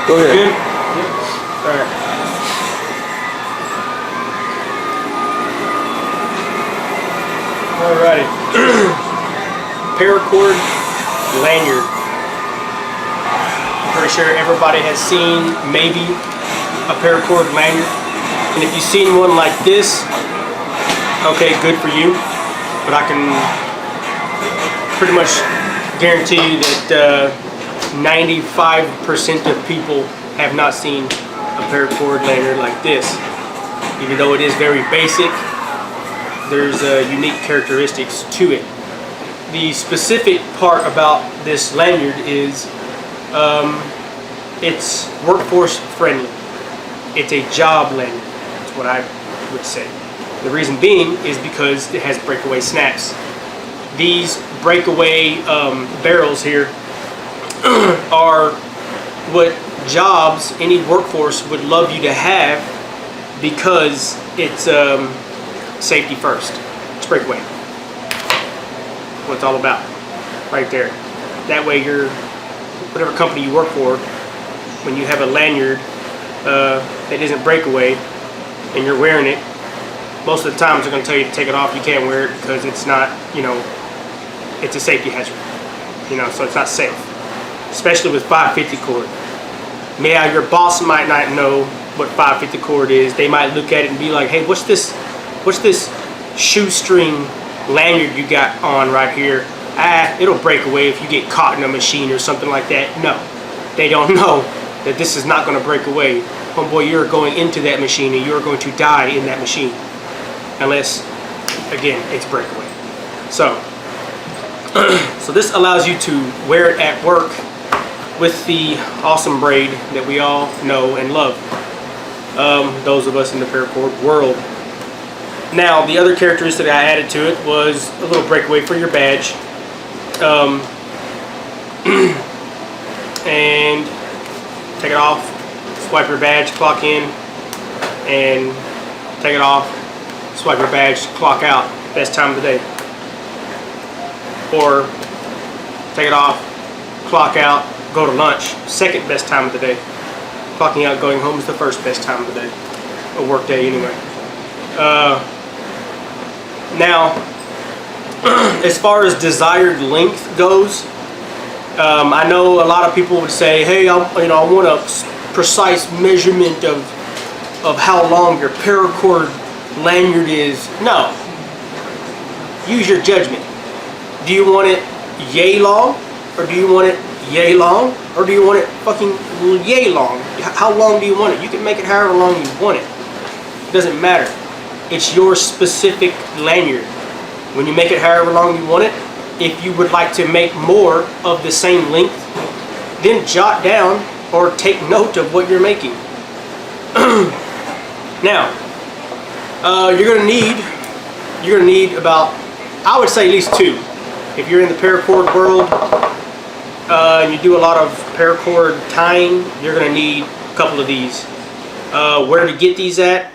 Go ahead. Good? Yep. All right. Alrighty. Paracord lanyard. I'm pretty sure everybody has seen maybe a paracord lanyard. And if you've seen one like this, okay, good for you. But I can pretty much guarantee you that 95% of people have not seen a paracord lanyard like this. Even though it is very basic, there's unique characteristics to it. The specific part about this lanyard is it's workforce friendly. It's a job lanyard. That's what I would say. The reason being is because it has breakaway snaps. These breakaway barrels here are what jobs, any workforce would love you to have, because it's safety first. It's breakaway. What it's all about, right there. That way, whatever company you work for, when you have a lanyard that isn't breakaway and you're wearing it, most of the times they're going to tell you to take it off. You can't wear it because it's not, it's a safety hazard. So it's not safe, especially with 550 cord. Yeah, your boss might not know what 550 cord is. They might look at it and be like, "Hey, what's this shoestring lanyard you got on right here? It'll break away if you get caught in a machine or something like that." No, they don't know that this is not going to break away. Homeboy, you're going into that machine and you're going to die in that machine, unless, again, it's breakaway. So this allows you to wear it at work with the awesome braid that we all know and love. Those of us in the paracord world. Now, the other characteristic I added to it was a little breakaway for your badge. And take it off, swipe your badge, clock in, and take it off, swipe your badge, clock out, best time of the day. Or take it off, clock out, go to lunch, second best time of the day. Clocking out, going home is the first best time of the day, a work day anyway. Now, as far as desired length goes, I know a lot of people would say, "Hey, I want a precise measurement of how long your paracord lanyard is." No. Use your judgment. Do you want it yay long, or do you want it yay long, or do you want it fucking yay long? How long do you want it? You can make it however long you want it. It doesn't matter. It's your specific lanyard. When you make it however long you want it, if you would like to make more of the same length, then jot down or take note of what you're making. Now, you're gonna need about, I would say, at least two. If you're in the paracord world and you do a lot of paracord tying, you're gonna need a couple of these. Where to get these at?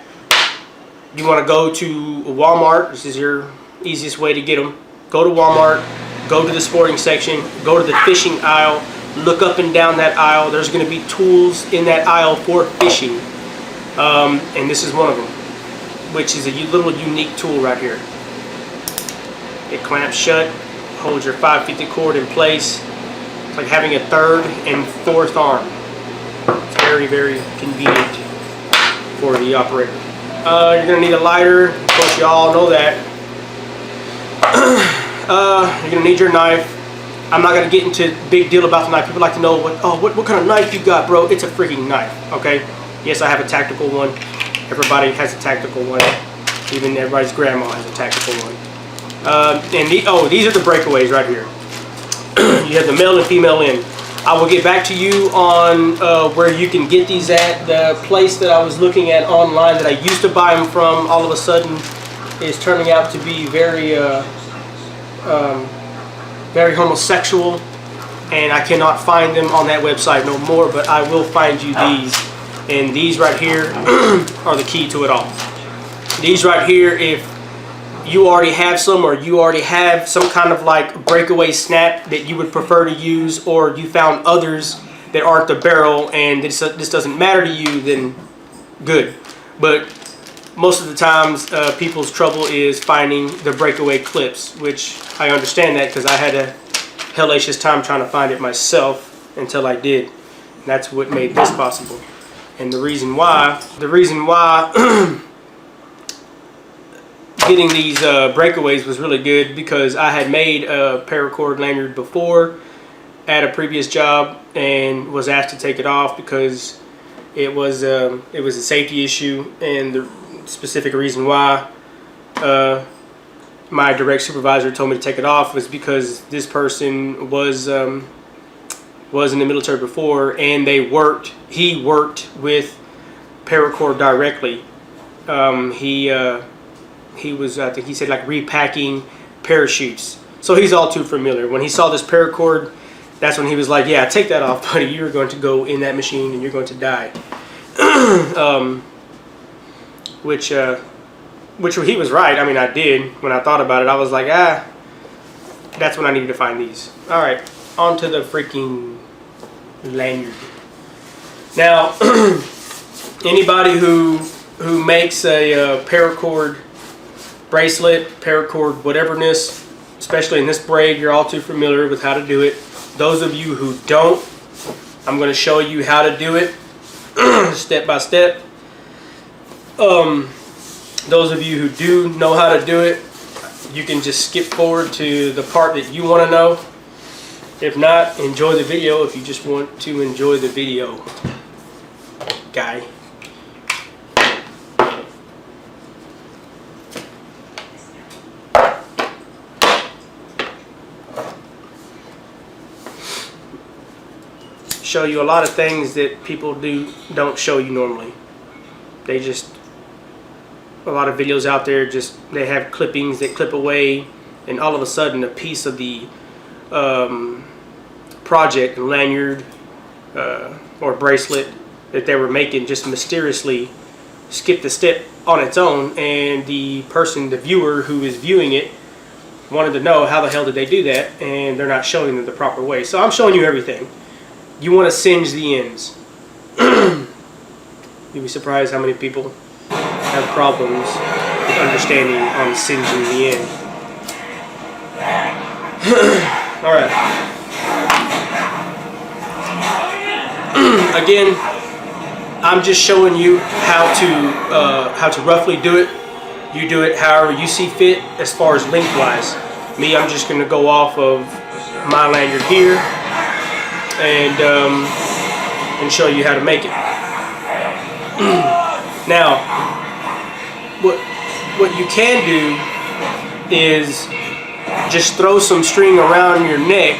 You want to go to Walmart. This is your easiest way to get them. Go to Walmart, go to the sporting section, go to the fishing aisle, look up and down that aisle. There's going to be tools in that aisle for fishing, and this is one of them, which is a little unique tool right here. It clamps shut, holds your 550 cord in place. It's like having a third and fourth arm. It's very, very convenient for the operator. You're going to need a lighter. Of course, you all know that. You're going to need your knife. I'm not going to get into a big deal about the knife. People like to know what kind of knife you got, bro. It's a freaking knife, okay? Yes, I have a tactical one. Everybody has a tactical one. Even everybody's grandma has a tactical one. These are the breakaways right here. You have the male and female end. I will get back to you on where you can get these at. The place that I was looking at online that I used to buy them from, all of a sudden is turning out to be very very homosexual, and I cannot find them on that website no more, but I will find you these. And these right here are the key to it all. These right here, if you already have some, or you already have some kind of like breakaway snap that you would prefer to use, or you found others that aren't the barrel and this doesn't matter to you, then good. But most of the times people's trouble is finding the breakaway clips, which I understand that because I had a hellacious time trying to find it myself until I did. And that's what made this possible. And the reason why getting these breakaways was really good because I had made a paracord lanyard before at a previous job and was asked to take it off because it was a safety issue, and the specific reason why my direct supervisor told me to take it off was because this person was in the military before, and he worked with paracord directly. He was, I think he said, like repacking parachutes, so he's all too familiar. When he saw this paracord, that's when he was like, yeah, take that off, buddy, you're going to go in that machine and you're going to die. Which he was right. I mean, I did. When I thought about it, I was like, that's when I needed to find these. All right, on to the freaking lanyard. Now, anybody who makes a paracord bracelet, paracord whateverness, especially in this braid, you're all too familiar with how to do it. Those of you who don't, I'm going to show you how to do it step by step. Those of you who do know how to do it, you can just skip forward to the part that you want to know. If not, enjoy the video if you just want to enjoy the video, guy. Show you a lot of things that people don't show you normally. A lot of videos out there, they have clippings that clip away, and all of a sudden a piece of the project, lanyard or bracelet that they were making just mysteriously skipped a step on its own, and the viewer who is viewing it wanted to know how the hell did they do that, and they're not showing them the proper way. So I'm showing you everything. You want to singe the ends. You'd be surprised how many people have problems with understanding on singeing the end. Alright. Again, I'm just showing you how to roughly do it. You do it however you see fit as far as lengthwise. Me, I'm just going to go off of my lanyard here and show you how to make it. Now, what you can do is just throw some string around your neck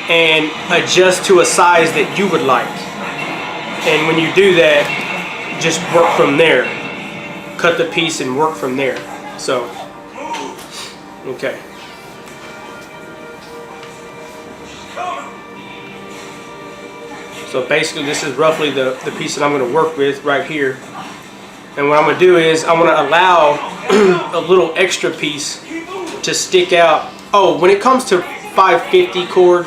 and adjust to a size that you would like. And when you do that, just work from there. Cut the piece and work from there. So, okay. So basically this is roughly the piece that I'm going to work with right here. And what I'm going to do is I'm going to allow a little extra piece to stick out. Oh, when it comes to 550 cord,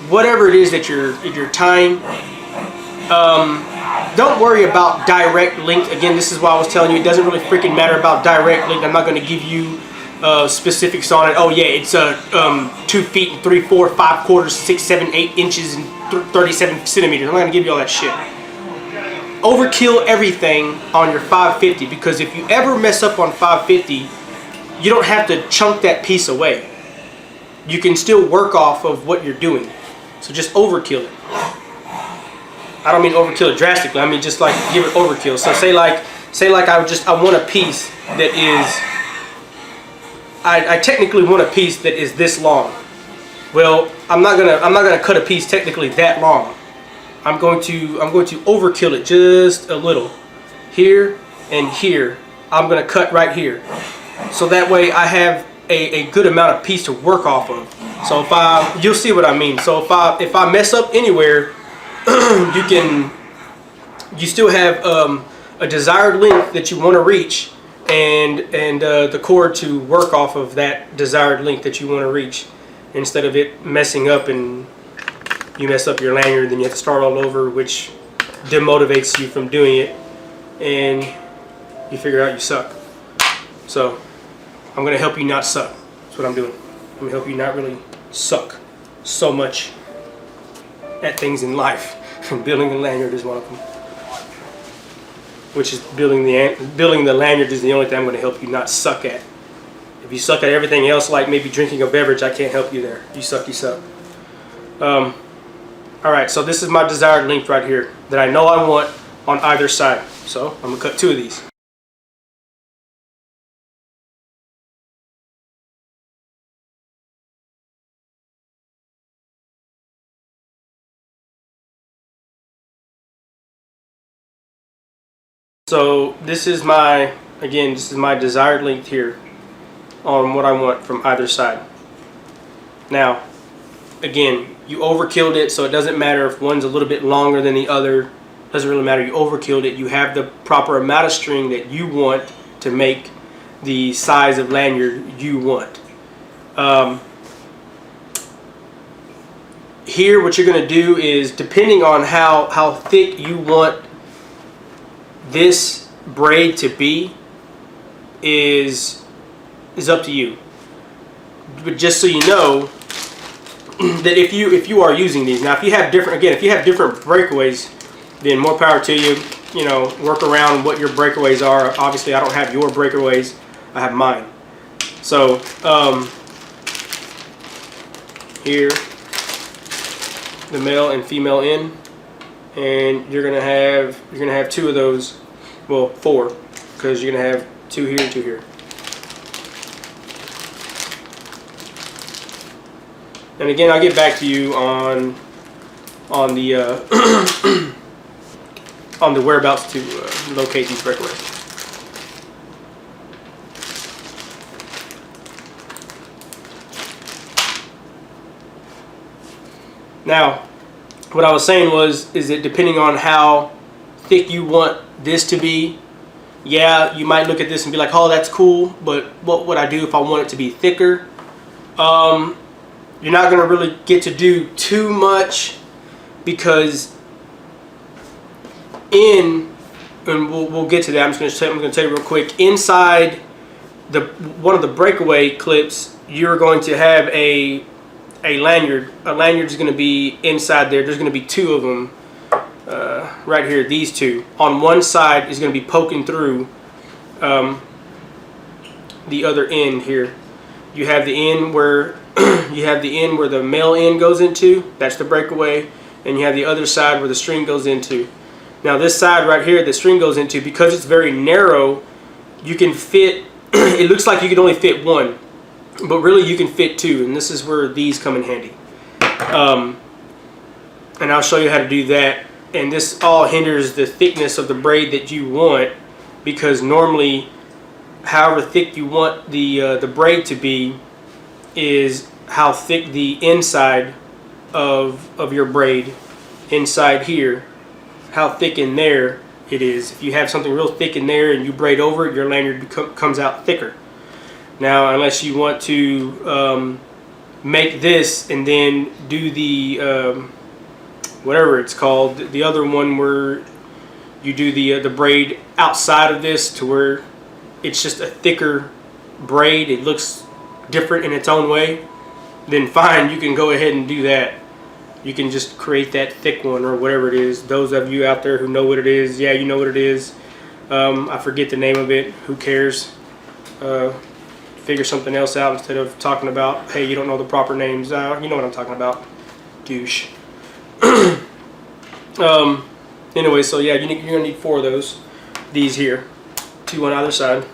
whatever it is that you're tying, don't worry about direct length. Again, this is why I was telling you it doesn't really freaking matter about direct length. I'm not going to give you specifics on it. Oh yeah, it's 2 feet and 3/4, 5/4, 6, 7, 8 inches and 37 centimeters. I'm not going to give you all that shit. Overkill everything on your 550, because if you ever mess up on 550, you don't have to chunk that piece away. You can still work off of what you're doing. So just overkill it. I don't mean overkill it drastically. I mean just like give it overkill. So say like I want a piece that is, I technically want a piece that is this long. Well, I'm not gonna cut a piece technically that long. I'm going to overkill it just a little. Here and here. I'm gonna cut right here. So that way I have a good amount of piece to work off of. So you'll see what I mean. So if I mess up anywhere, you still have a desired length that you want to reach, and the cord to work off of that desired length that you want to reach, instead of it messing up and you mess up your lanyard, then you have to start all over, which demotivates you from doing it, and you figure out you suck. So I'm going to help you not suck. That's what I'm doing. I'm going to help you not really suck so much at things in life. Building a lanyard is one of them. Which is building the lanyard is the only thing I'm going to help you not suck at. If you suck at everything else, like maybe drinking a beverage, I can't help you there. You suck, you suck. Alright, so this is my desired length right here that I know I want on either side. So I'm going to cut 2 of these. So this is my, again, this is my desired length here on what I want from either side. Now, again, you overkilled it, so it doesn't matter if one's a little bit longer than the other. Doesn't really matter. You overkilled it. You have the proper amount of string that you want to make the size of lanyard you want. Here, what you're going to do is, depending on how thick you want this braid to be, is up to you. But just so you know that if you are using these, now if you have different breakaways, then more power to you. You know, work around what your breakaways are. Obviously, I don't have your breakaways. I have mine. So here, the male and female end, and you're gonna have 2 of those. Well, 4, because you're gonna have 2 here and 2 here. And again, I'll get back to you on the on the whereabouts to locate these breakaways. Now, what I was saying is that depending on how thick you want this to be, yeah, you might look at this and be like, oh, that's cool, but what would I do if I want it to be thicker? You're not going to really get to do too much, because and we'll get to that. I'm going to tell you real quick. Inside one of the breakaway clips, you're going to have a lanyard. A lanyard is going to be inside there. There's going to be 2 of them right here. These 2 on one side is going to be poking through the other end here. You have the end where the male end goes into. That's the breakaway, and you have the other side where the string goes into. Now this side right here the string goes into, because it's very narrow, you can fit it looks like you can only fit 1, but really you can fit 2, and this is where these come in handy. And I'll show you how to do that. And this all hinders the thickness of the braid that you want, because normally however thick you want the braid to be is how thick the inside of your braid, inside here, how thick in there it is. If you have something real thick in there and you braid over it, your lanyard comes out thicker. Now, unless you want to make this and then do the whatever it's called, the other one where you do the braid outside of this to where it's just a thicker braid, it looks different in its own way, then fine, you can go ahead and do that. You can just create that thick one or whatever it is. Those of you out there who know what it is, yeah, you know what it is. I forget the name of it. Who cares? Figure something else out instead of talking about, hey, you don't know the proper names. You know what I'm talking about. Douche. Anyway, so yeah, you're going to need 4 of those. These here. 2 on either side.